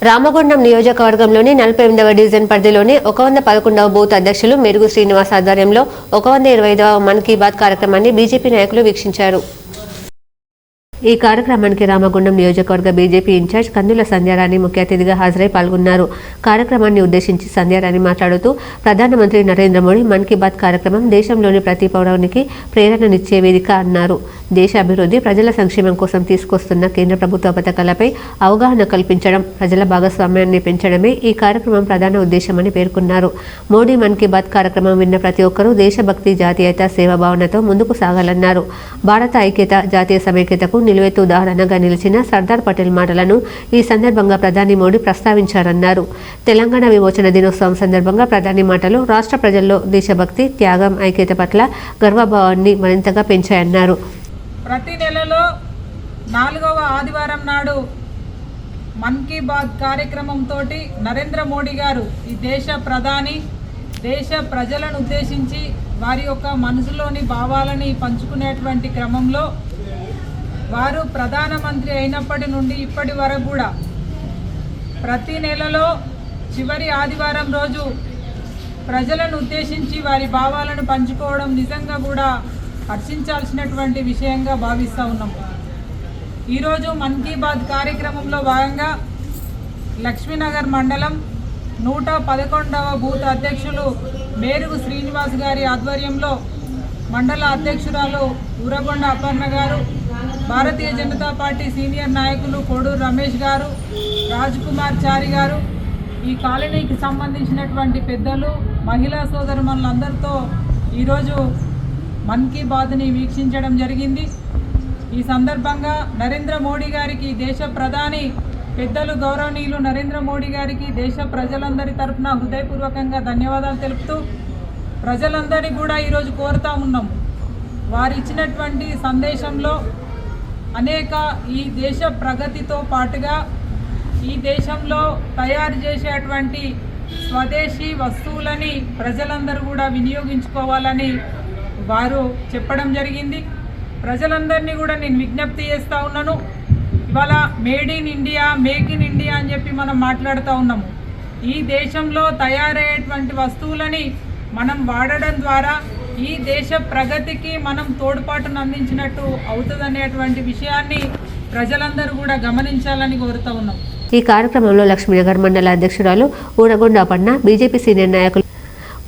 రామగుండం నియోజకవర్గంలోని 48వ డివిజన్ పరిధిలోని 111వ బూత్ అధ్యక్షులు మెరుగు శ్రీనివాస్ ఆధ్వర్యంలో 125వ మన్ కీ బాత్ కార్యక్రమాన్ని బీజేపీ నాయకులు వీక్షించారు. ఈ కార్యక్రమానికి రామగుండం నియోజకవర్గ బీజేపీ ఇన్ఛార్జ్ కందుల సంధ్యారాణి ముఖ్య అతిథిగా హాజరై పాల్గొన్నారు. కార్యక్రమాన్ని ఉద్దేశించి సంధ్యారాణి మాట్లాడుతూ ప్రధానమంత్రి నరేంద్ర మోడీ మన్ కీ బాత్ కార్యక్రమం దేశంలోని ప్రతి పౌరునికి ప్రేరణనిచ్చే వేదిక అన్నారు. దేశ అభివృద్ధి, ప్రజల సంక్షేమం కోసం తీసుకొస్తున్న కేంద్ర ప్రభుత్వ పథకాలపై అవగాహన కల్పించడం, ప్రజల భాగస్వామ్యాన్ని పెంచడమే ఈ కార్యక్రమం ప్రధాన ఉద్దేశమని పేర్కొన్నారు. మోడీ మన్ కీ బాత్ కార్యక్రమం విన్న ప్రతి ఒక్కరూ దేశభక్తి, జాతీయత, సేవాభావనతో ముందుకు సాగాలన్నారు. భారత ఐక్యత, జాతీయ సమైక్యతకు నిలువెత్తు ఉదాహరణగా నిలిచిన సర్దార్ పటేల్ మాటలను ఈ సందర్భంగా ప్రధాని మోడీ ప్రస్తావించారన్నారు. తెలంగాణ విమోచన దినోత్సవం సందర్భంగా ప్రధాని మాటలు రాష్ట్ర ప్రజల్లో దేశభక్తి, త్యాగం, ఐక్యత పట్ల గర్వభావాన్ని మరింతగా పెంచాయన్నారు. ప్రతి నెలలో 4వ ఆదివారం నాడు మన్ కీ బాత్ కార్యక్రమంతో నరేంద్ర మోడీ గారు ఈ దేశ ప్రధాని దేశ ప్రజలను ఉద్దేశించి వారి యొక్క మనసులోని భావాలని పంచుకునేటువంటి క్రమంలో వారు ప్రధానమంత్రి అయినప్పటి నుండి ఇప్పటి వరకు కూడా ప్రతి నెలలో చివరి ఆదివారం రోజు ప్రజలను ఉద్దేశించి వారి భావాలను పంచుకోవడం నిజంగా కూడా హర్షించాల్సినటువంటి విషయంగా భావిస్తూ ఉన్నాం. ఈరోజు మన్ కీ బాత్ కార్యక్రమంలో భాగంగా లక్ష్మీనగర్ మండలం 111వ బూత్ అధ్యక్షులు మేరుగు శ్రీనివాస్ గారి ఆధ్వర్యంలో మండల అధ్యక్షురాలు ఊరగొండ అపర్ణ గారు, భారతీయ జనతా పార్టీ సీనియర్ నాయకులు కోడూరు రమేష్ గారు, రాజ్ కుమార్ చారి గారు, ఈ కాలనీకి సంబంధించినటువంటి పెద్దలు, మహిళా సోదరుమణులందరితో ఈరోజు మన్ కీ బాత్ని వీక్షించడం జరిగింది. ఈ సందర్భంగా నరేంద్ర మోడీ గారికి, దేశ ప్రధాని పెద్దలు గౌరవనీయులు నరేంద్ర మోడీ గారికి దేశ ప్రజలందరి తరఫున హృదయపూర్వకంగా ధన్యవాదాలు తెలుపుతూ ప్రజలందరినీ కూడా ఈరోజు కోరుతా ఉన్నాం. వారు ఇచ్చినటువంటి సందేశంలో అనేక ఈ దేశ ప్రగతితో పాటుగా ఈ దేశంలో తయారు చేసేటువంటి స్వదేశీ వస్తువులని ప్రజలందరూ కూడా వినియోగించుకోవాలని వారు చెప్పడం జరిగింది. ప్రజలందరినీ కూడా నేను విజ్ఞప్తి చేస్తూ ఉన్నాను. ఇవాళ made in India, make in India అని చెప్పి మనం మాట్లాడుతూ ఉన్నాము. ఈ దేశంలో తయారయ్యేటువంటి వస్తువులని మనం వాడడం ద్వారా ఈ దేశ ప్రగతికి మనం తోడ్పాటును అందించినట్టు అవుతుందనేటువంటి విషయాన్ని ప్రజలందరూ కూడా గమనించాలని కోరుతూ ఉన్నాం. ఈ కార్యక్రమంలో లక్ష్మీనగర్ మండల అధ్యక్షురాలు ఊరగొండ అపర్ణ, బీజేపీ సీనియర్ నాయకులు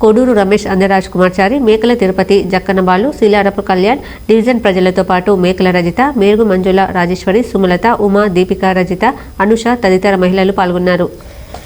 కోడూరు రమేష్, అందరాజ్ కుమార్ చారి, మేకల తిరుపతి, జక్కనబాలు, శీలారపు కళ్యాణ్, డివిజన్ ప్రజలతో పాటు మేకల రజిత, మేరుగు మంజుల, రాజేశ్వరి, సుమలత, ఉమా, దీపిక, రజిత, అనుష తదితర మహిళలు పాల్గొన్నారు.